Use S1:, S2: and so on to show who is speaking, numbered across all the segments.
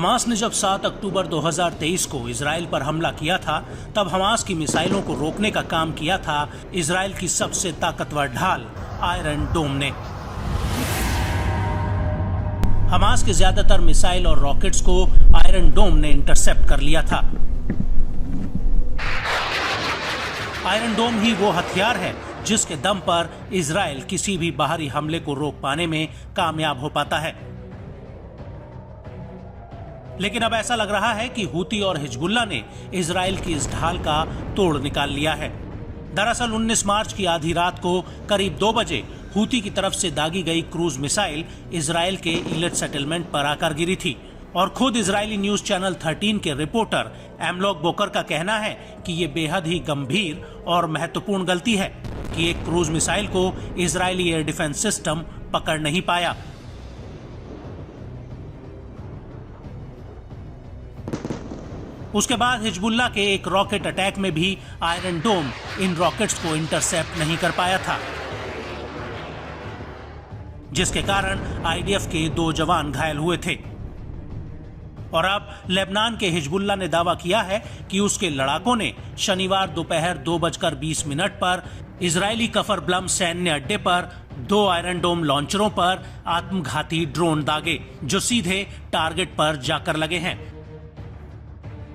S1: Hamas ने जब 7 अक्टूबर 2023 को इजराइल पर हमला किया था, तब हमास की मिसाइलों को रोकने का काम किया था इजराइल की सबसे ताकतवर ढाल आयरन डोम ने। हमास के ज्यादातर मिसाइल और रॉकेट्स को आयरन डोम ने इंटरसेप्ट कर लिया था। आयरन डोम ही वो हथियार है जिसके दम पर इजराइल किसी भी बाहरी हमले को रोक पाने में कामयाब हो पाता है। लेकिन अब ऐसा लग रहा है कि हूती और हिजबुल्लाह ने इजराइल की इस ढाल का तोड़ निकाल लिया है। दरअसल 19 मार्च की आधी रात को करीब 2 बजे हूती की तरफ से दागी गई क्रूज मिसाइल इजराइल के इलेट सेटलमेंट पर आकर गिरी थी और खुद इजरायली न्यूज चैनल 13 के रिपोर्टर एमलॉक बोकर का कहना है कि ये बेहद ही गंभीर और महत्वपूर्ण गलती है कि एक क्रूज मिसाइल को इजरायली एयर डिफेंस सिस्टम पकड़ नहीं पाया। उसके बाद हिजबुल्लाह के एक रॉकेट अटैक में भी आयरन डोम इन रॉकेट्स को इंटरसेप्ट नहीं कर पाया था, जिसके कारण आईडीएफ के 2 जवान घायल हुए थे। और अब लेबनान के हिजबुल्लाह ने दावा किया है कि उसके लड़ाकों ने शनिवार दोपहर 2:20 पर इजरायली कफर ब्लम सैन्य अड्डे पर 2 आयरन डोम लॉन्चरों पर आत्मघाती ड्रोन दागे, जो सीधे टारगेट पर जाकर लगे हैं।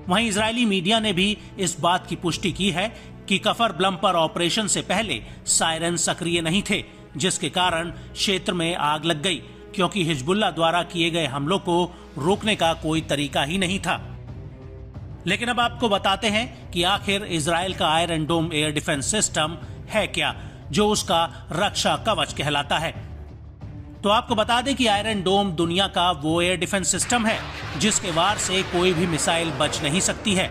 S1: वहीं इजरायली मीडिया ने भी इस बात की पुष्टि की है कि कफर ब्लम पर ऑपरेशन से पहले सायरन सक्रिय नहीं थे, जिसके कारण क्षेत्र में आग लग गई, क्योंकि हिजबुल्लाह द्वारा किए गए हमलों को रोकने का कोई तरीका ही नहीं था। लेकिन अब आपको बताते हैं कि आखिर इजराइल का आयरन डोम एयर डिफेंस सिस्टम है क्या, जो उसका रक्षा कवच कहलाता है। तो आपको बता दें कि आयरन डोम दुनिया का वो एयर डिफेंस सिस्टम है जिसके वार से कोई भी मिसाइल बच नहीं सकती है,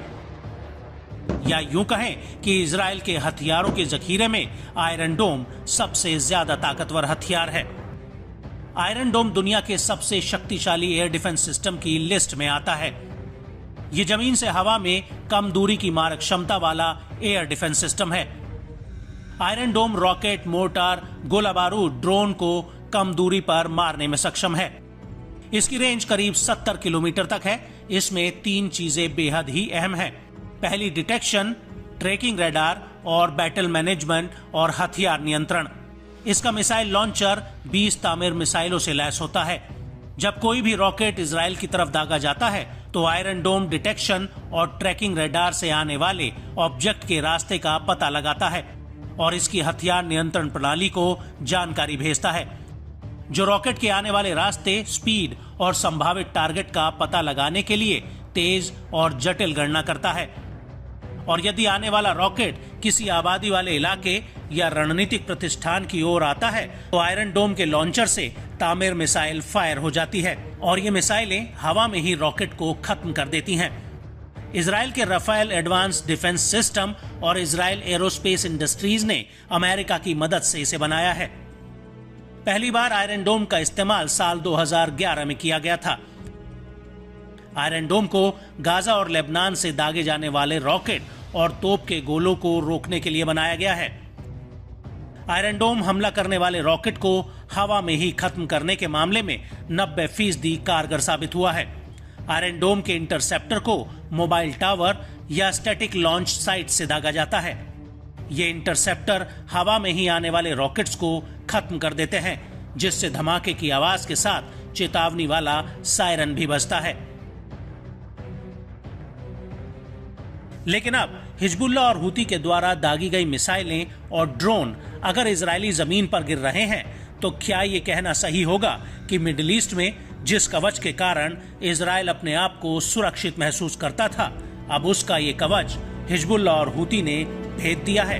S1: या यूं कहें कि इजराइल के हथियारों के जखीरे में आयरन डोम सबसे ज्यादा ताकतवर हथियार है। आयरन डोम दुनिया के सबसे शक्तिशाली एयर डिफेंस सिस्टम की लिस्ट में आता है। ये जमीन से हवा में कम दूरी की मारक क्षमता वाला एयर डिफेंस सिस्टम है। आयरन डोम रॉकेट, मोर्टार, गोला बारूद, ड्रोन को कम दूरी पर मारने में सक्षम है। इसकी रेंज करीब 70 किलोमीटर तक है। इसमें 3 चीजें बेहद ही अहम हैं। पहली, डिटेक्शन, ट्रैकिंग रडार और बैटल मैनेजमेंट और हथियार नियंत्रण। इसका मिसाइल लॉन्चर 20 तामीर मिसाइलों से लैस होता है। जब कोई भी रॉकेट इजराइल की तरफ दागा जाता है तो आयरन डोम डिटेक्शन और ट्रैकिंग रडार से आने वाले ऑब्जेक्ट के रास्ते का पता लगाता है और इसकी हथियार नियंत्रण प्रणाली को जानकारी भेजता है, जो रॉकेट के आने वाले रास्ते, स्पीड और संभावित टारगेट का पता लगाने के लिए तेज और जटिल गणना करता है। और यदि आने वाला रॉकेट किसी आबादी वाले इलाके या रणनीतिक प्रतिष्ठान की ओर आता है तो आयरन डोम के लॉन्चर से तामीर मिसाइल फायर हो जाती है और ये मिसाइलें हवा में ही रॉकेट को खत्म कर देती हैं। इजराइल के राफेल एडवांस डिफेंस सिस्टम और इजराइल एरोस्पेस इंडस्ट्रीज ने अमेरिका की मदद से इसे बनाया है। पहली बार आयरन डोम का इस्तेमाल साल 2011 में किया गया था। आयरन डोम को गाजा और लेबनान से दागे जाने वाले रॉकेट और तोप के गोलों को रोकने के लिए बनाया गया है। आयरन डोम हमला करने वाले रॉकेट को हवा में ही खत्म करने के मामले में 90% कारगर साबित हुआ है। आयरन डोम के इंटरसेप्टर को मोबाइल टावर या स्टैटिक लॉन्च साइट से दागा जाता है। ये इंटरसेप्टर हवा में ही आने वाले रॉकेट्स को खत्म कर देते हैं, जिससे धमाके की आवाज के साथ चेतावनी वाला सायरन भी बजता है। लेकिन अब हिजबुल्लाह और हूती के द्वारा दागी गई मिसाइलें और ड्रोन अगर इजरायली जमीन पर गिर रहे हैं तो क्या ये कहना सही होगा कि मिडिल ईस्ट में जिस कवच के कारण इजराइल अपने आप को सुरक्षित महसूस करता था, अब उसका ये कवच हिजबुल्लाह और हूती ने भेद दिया है।